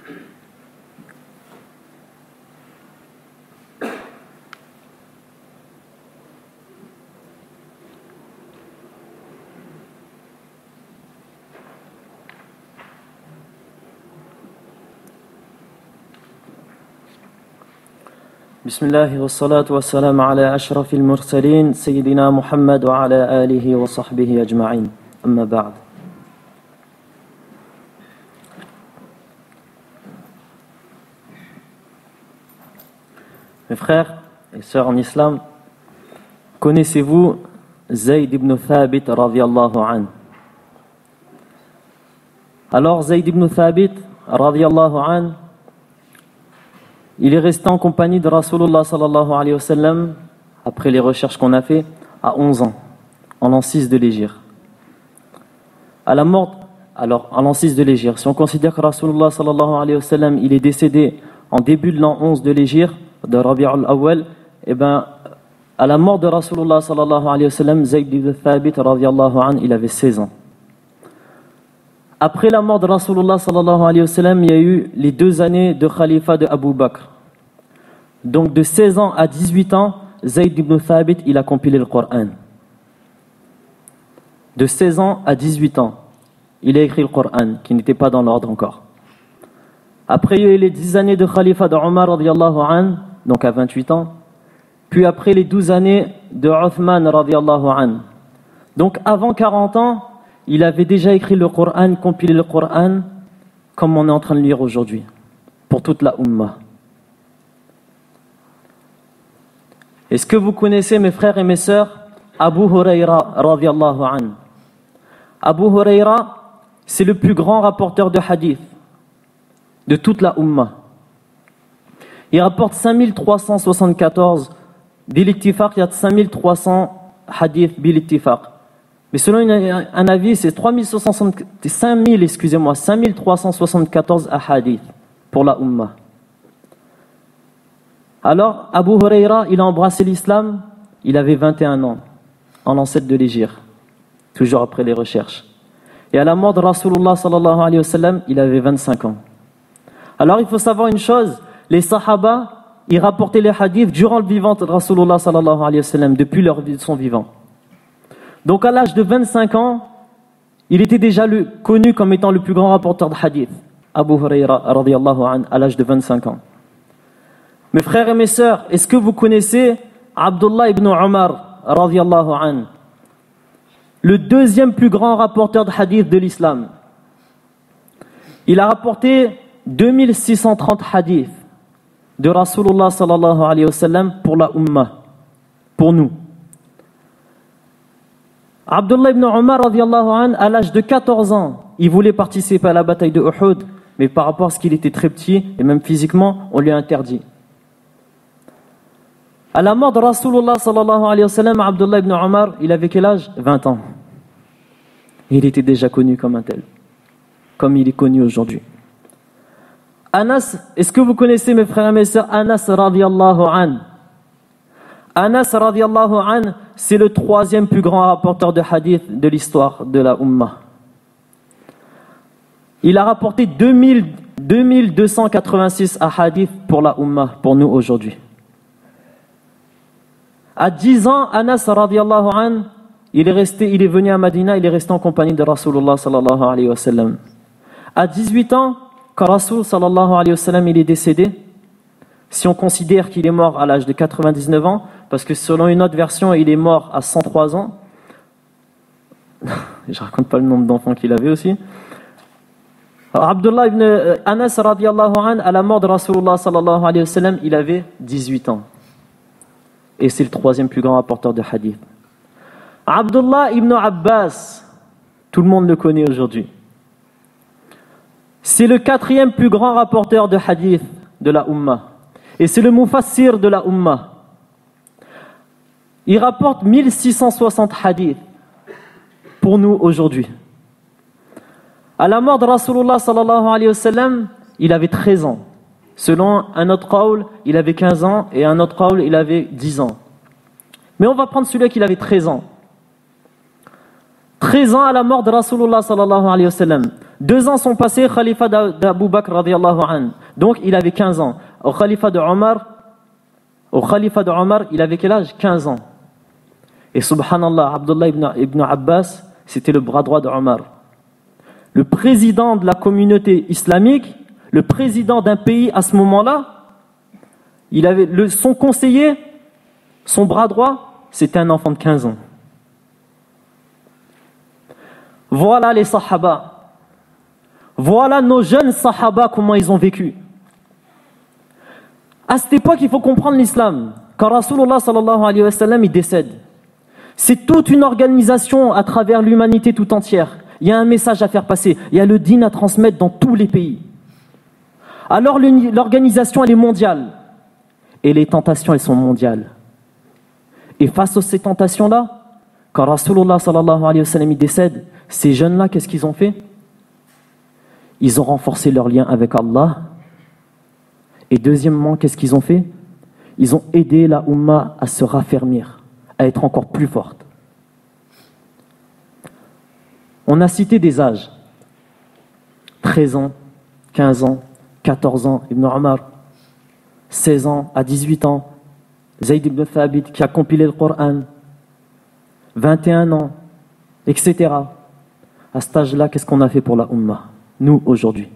بسم الله والصلاة والسلام على أشرف المرسلين سيدنا محمد وعلى آله وصحبه أجمعين أما بعد. Mes frères et sœurs en islam, connaissez-vous Zayd ibn Thabit radiyallahu anhu? Alors Zayd ibn Thabit radiyallahu anhu, il est resté en compagnie de Rasulullah sallallahu alayhi wa sallam, après les recherches qu'on a fait, à 11 ans, en l'an 6 de l'Hégire. À la mort, alors en l'an 6 de l'Hégire, si on considère que Rasulullah sallallahu alayhi wa sallam, il est décédé en début de l'an 11 de l'Hégire, de Rabi'ul Awwal, et bien à la mort de Rasulullah sallallahu alayhi wa sallam, Zayd ibn Thabit radiyallahu anhu, il avait 16 ans. Après la mort de Rasulullah sallallahu alayhi wa sallam, il y a eu les 2 années de khalifa de Abu Bakr. Donc de 16 ans à 18 ans, Zayd ibn Thabit, il a compilé le Coran. De 16 ans à 18 ans, il a écrit le Coran, qui n'était pas dans l'ordre encore. Après, il y a eu les 10 années de khalifa de Omar radiyallahu anhu, donc à 28 ans. Puis après les 12 années de Uthman radiyallahu anhu. Donc avant 40 ans, il avait déjà écrit le Coran, compilé le Coran, comme on est en train de lire aujourd'hui, pour toute la Ummah. Est-ce que vous connaissez, mes frères et mes sœurs, Abu Huraira radiyallahu anhu? Abu Huraira, c'est le plus grand rapporteur de hadith de toute la Ummah. Il rapporte 5374 bil ittifaq, il y a 5300 hadiths bil ittifaq. Mais selon un avis, c'est 5374 ahadith pour la Ummah. Alors, Abu Huraira, il a embrassé l'islam, il avait 21 ans, en l'an 7 de l'Hégire, toujours après les recherches. Et à la mort de Rasulullah sallallahu alayhi wa sallam, il avait 25 ans. Alors, il faut savoir une chose, les Sahaba, ils rapportaient les hadiths durant le vivant de Rasulullah sallallahu alayhi wa sallam, depuis son vivant. Donc à l'âge de 25 ans, il était déjà connu comme étant le plus grand rapporteur de hadith, Abu Huraira radiyallahu anhu, à l'âge de 25 ans. Mes frères et mes sœurs, est-ce que vous connaissez Abdullah ibn Umar radiyallahu anhu, le deuxième plus grand rapporteur de hadith de l'islam? Il a rapporté 2630 hadiths de Rasulullah sallallahu alayhi wa sallam pour la Ummah, pour nous. Abdullah ibn Umar radiyallahu anhu, à l'âge de 14 ans, il voulait participer à la bataille de Uhud, mais par rapport à ce qu'il était très petit, et même physiquement, on lui a interdit. À la mort de Rasulullah sallallahu alayhi wa sallam, Abdullah ibn Umar, il avait quel âge? 20 ans. Il était déjà connu comme un tel, comme il est connu aujourd'hui. Anas, est-ce que vous connaissez, mes frères et mes sœurs, Anas radiyallahu anhu? Anas radiyallahu anhu, c'est le 3e plus grand rapporteur de hadith de l'histoire de la Ummah. Il a rapporté 2286 hadiths pour la Ummah, pour nous aujourd'hui. À 10 ans, Anas radiyallahu anhu, il est venu à Madina, il est resté en compagnie de Rasulullah sallallahu alayhi wa sallam. À 18 ans, quand Rasul sallallahu alayhi wa sallam il est décédé, si on considère qu'il est mort à l'âge de 99 ans, parce que selon une autre version, il est mort à 103 ans. Je raconte pas le nombre d'enfants qu'il avait aussi. Alors, Abdullah ibn Anas radiyallahu anhu, à la mort de Rasulullah sallallahu alayhi wa sallam, il avait 18 ans. Et c'est le 3e plus grand rapporteur de hadith. Abdullah ibn Abbas, tout le monde le connaît aujourd'hui. C'est le 4e plus grand rapporteur de hadith de la Ummah. Et c'est le mufassir de la Ummah. Il rapporte 1660 hadiths pour nous aujourd'hui. À la mort de Rasulullah sallallahu alayhi wa sallam, il avait 13 ans. Selon un autre qawl, il avait 15 ans et un autre qawl, il avait 10 ans. Mais on va prendre celui qui avait 13 ans. 13 ans à la mort de Rasulullah sallallahu alayhi wa sallam. 2 ans sont passés, khalifa d'Abu Bakr radiyallahu anhu. Donc il avait 15 ans. Au khalifa de Omar, il avait quel âge? 15 ans. Et subhanallah, Abdullah ibn Abbas, c'était le bras droit de Omar. Le président de la communauté islamique, le président d'un pays à ce moment-là, il avait son conseiller, son bras droit, c'était un enfant de 15 ans. Voilà les sahaba. Voilà nos jeunes sahaba, comment ils ont vécu. À cette époque, il faut comprendre l'islam. Quand Rasulullah sallallahu alayhi wa sallam, il décède, c'est toute une organisation à travers l'humanité tout entière. Il y a un message à faire passer. Il y a le dîn à transmettre dans tous les pays. Alors l'organisation, elle est mondiale. Et les tentations, elles sont mondiales. Et face à ces tentations-là, quand Rasulullah sallallahu alayhi wa sallam, il décède, ces jeunes-là, qu'est-ce qu'ils ont fait? Ils ont renforcé leur lien avec Allah. Et deuxièmement, qu'est-ce qu'ils ont fait? Ils ont aidé la Ummah à se raffermir, à être encore plus forte. On a cité des âges. 13 ans, 15 ans, 14 ans, Ibn Omar, 16 ans, à 18 ans, Zayd ibn Thabit qui a compilé le Coran, 21 ans, etc. À cet âge-là, qu'est-ce qu'on a fait pour la Ummah, nous, aujourd'hui?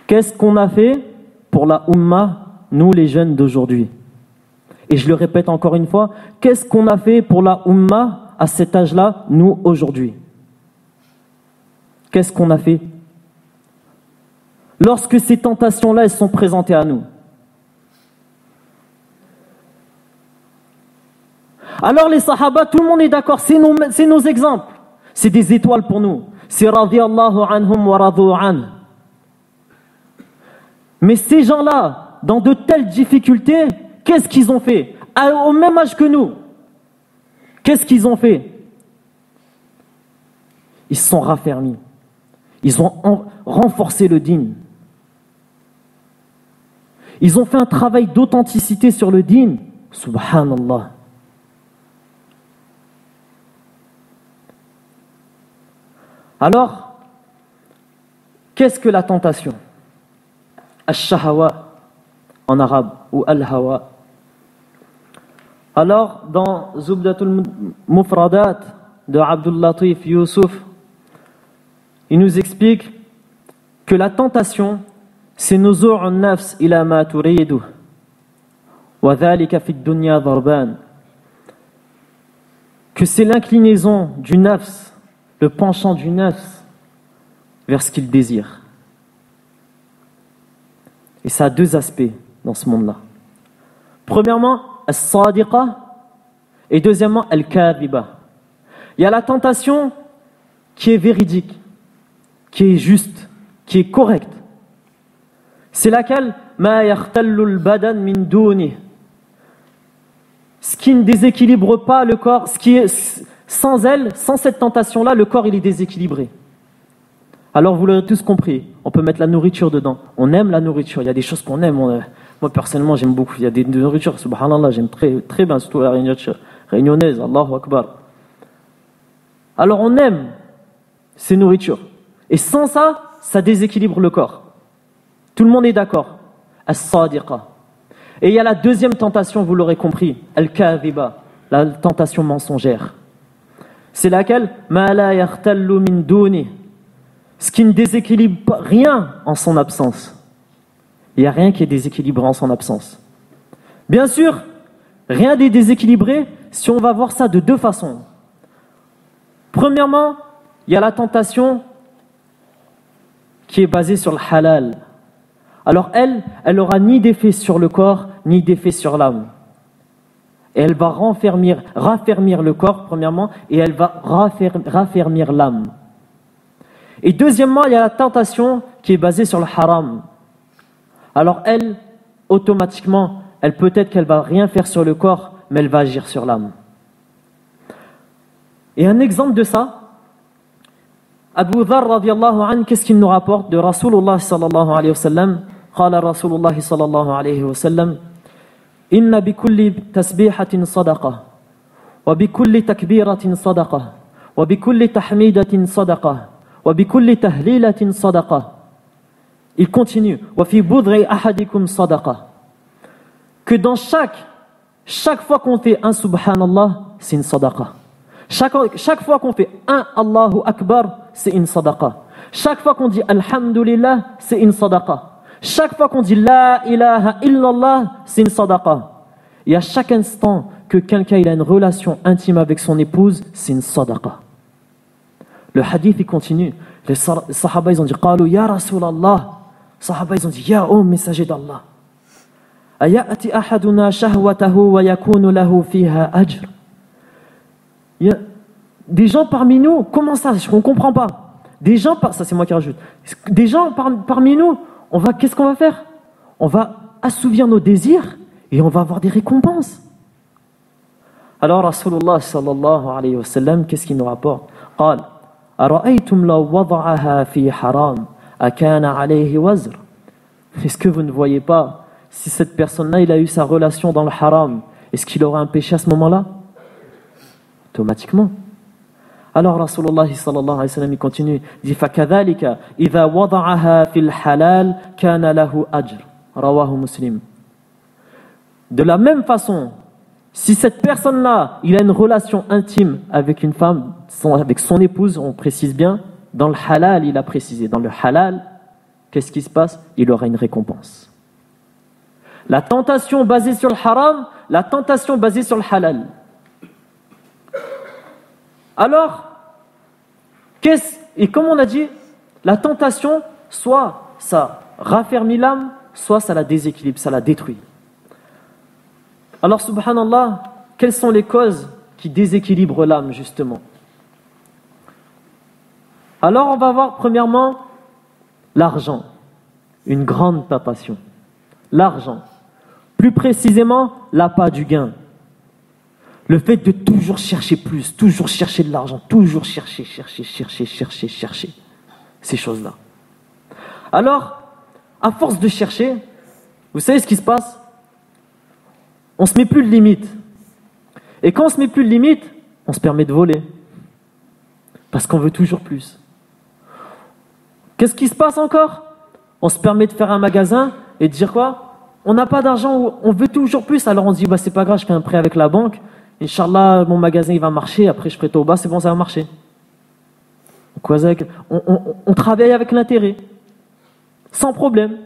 Qu'est-ce qu'on a fait pour la Ummah, nous, les jeunes d'aujourd'hui? Et je le répète encore une fois, qu'est-ce qu'on a fait pour la Ummah à cet âge-là, nous, aujourd'hui? Qu'est-ce qu'on a fait lorsque ces tentations-là, elles sont présentées à nous? Alors les sahaba, tout le monde est d'accord, c'est nos exemples. C'est des étoiles pour nous. C'est radiyallahu anhum wa radu an. Mais ces gens-là, dans de telles difficultés, qu'est-ce qu'ils ont fait? Au même âge que nous, qu'est-ce qu'ils ont fait? Ils se sont raffermis. Ils ont renforcé le dîn. Ils ont fait un travail d'authenticité sur le dîn. Subhanallah. Alors, qu'est-ce que la tentation? Ash-shahawa en arabe, ou al-hawa. Alors, dans Zubdatul Mufradat de Abdul Latif Youssouf, il nous explique que la tentation, c'est nuzu'un nafs ila ma turidu wa dhalika fi dunya darban, que c'est l'inclinaison du nafs, le penchant du nafs vers ce qu'il désire. Et ça a deux aspects dans ce monde-là. Premièrement, as-sadiqa, et deuxièmement, al-kadhiba. Il y a la tentation qui est véridique, qui est juste, qui est correcte. C'est laquelle? Ma yakhtallu al-badan min duni. Ce qui ne déséquilibre pas le corps, ce qui est sans elle, sans cette tentation-là, le corps il est déséquilibré. Alors vous l'aurez tous compris, on peut mettre la nourriture dedans. On aime la nourriture, il y a des choses qu'on aime. Moi personnellement j'aime beaucoup, il y a des nourritures, subhanallah, j'aime très, très bien, surtout la réunionnaise, Allahu Akbar. Alors on aime ces nourritures. Et sans ça, ça déséquilibre le corps. Tout le monde est d'accord. As-sadiqa. Et il y a la deuxième tentation, vous l'aurez compris, al-kadhiba, la tentation mensongère. C'est laquelle? Ma la yakhtallu min duni. Ce qui ne déséquilibre rien en son absence. Il n'y a rien qui est déséquilibré en son absence. Bien sûr, rien n'est déséquilibré si on va voir ça de deux façons. Premièrement, il y a la tentation qui est basée sur le halal. Alors elle aura ni d'effet sur le corps, ni d'effet sur l'âme. Et elle va raffermir le corps, premièrement, et elle va raffermir l'âme. Et deuxièmement, il y a la tentation qui est basée sur le haram. Alors elle, automatiquement, peut-être qu'elle va rien faire sur le corps, mais elle va agir sur l'âme. Et un exemple de ça, Abu Dharr radiyallahu anhu, qu'est-ce qu'il nous rapporte de Rasulullah sallallahu alayhi wa sallam? Qala Rasulullah sallallahu alayhi wa sallam, inna bi kulli tasbihatin sadaqa, wa bi kulli takbiratin sadaqa, وَبِكُلِّ تَحْمِيدَةٍ صَدَقَةٍ وَبِكُلِّ تَهْلِيلَةٍ صَدَقَةٍ. Il continue. وَفِي بُضْعِ أَحَدِكُمْ صَدَقَةٍ. Que dans chaque fois qu'on fait un subhanallah, c'est une sadaqa. Chaque fois qu'on fait un Allahu Akbar, c'est une sadaqa. Chaque fois qu'on dit Alhamdulillah, c'est une sadaqa. Chaque fois qu'on dit La ilaha illallah, c'est une sadaqa. Et à chaque instant que quelqu'un il a une relation intime avec son épouse, c'est une sadaqa. Le hadith il continue. Les sahaba ils ont dit Qalu ya Rasulallah. Les sahaba ils ont dit Ya ô messager d'Allah. Ayati ahaduna shahwatahu wa yakunu lahu fiha ajr. Il y a des gens parmi nous, comment ça, on ne comprend pas. Des gens, ça c'est moi qui rajoute. Des gens parmi nous, qu'est-ce qu'on va faire? On va assouvir nos désirs et on va avoir des récompenses. Alors Rasulullah sallallahu alayhi wa sallam, qu'est-ce qu'il nous rapporte? قال أرأيتم لو وضعها في حرام أكان عليه وزر. Est-ce que vous ne voyez pas, si cette personne-là, il a eu sa relation dans le haram, est-ce qu'il aura un péché à ce moment-là? Automatiquement. Alors Rasulullah sallallahu alayhi wa sallam, il continue, il dit فَكَذَلِكَ إِذَا وَضَعَهَا فِي الْحَلَالِ كَانَ لَهُ أَجْرٌ. Rawahu Muslim. De la même façon, si cette personne-là, il a une relation intime avec une femme, avec son épouse, on précise bien, dans le halal, il a précisé, dans le halal, qu'est-ce qui se passe? Il aura une récompense. La tentation basée sur le haram, la tentation basée sur le halal. Alors, et comme on a dit, la tentation, soit ça raffermit l'âme, soit ça la déséquilibre, ça la détruit. Alors, subhanallah, quelles sont les causes qui déséquilibrent l'âme, justement? Alors, on va voir, premièrement, l'argent. Une grande passion. L'argent. Plus précisément, l'appât du gain. Le fait de toujours chercher plus, toujours chercher de l'argent, toujours chercher. Ces choses-là. Alors, à force de chercher, vous savez ce qui se passe? On ne se met plus de limites. Et quand on ne se met plus de limites, on se permet de voler. Parce qu'on veut toujours plus. Qu'est-ce qui se passe encore? On se permet de faire un magasin et de dire quoi? On n'a pas d'argent, on veut toujours plus. Alors on se dit, c'est pas grave, je fais un prêt avec la banque. Inch'Allah, mon magasin il va marcher, après je ferai tauba, c'est bon, ça va marcher. On travaille avec l'intérêt, sans problème.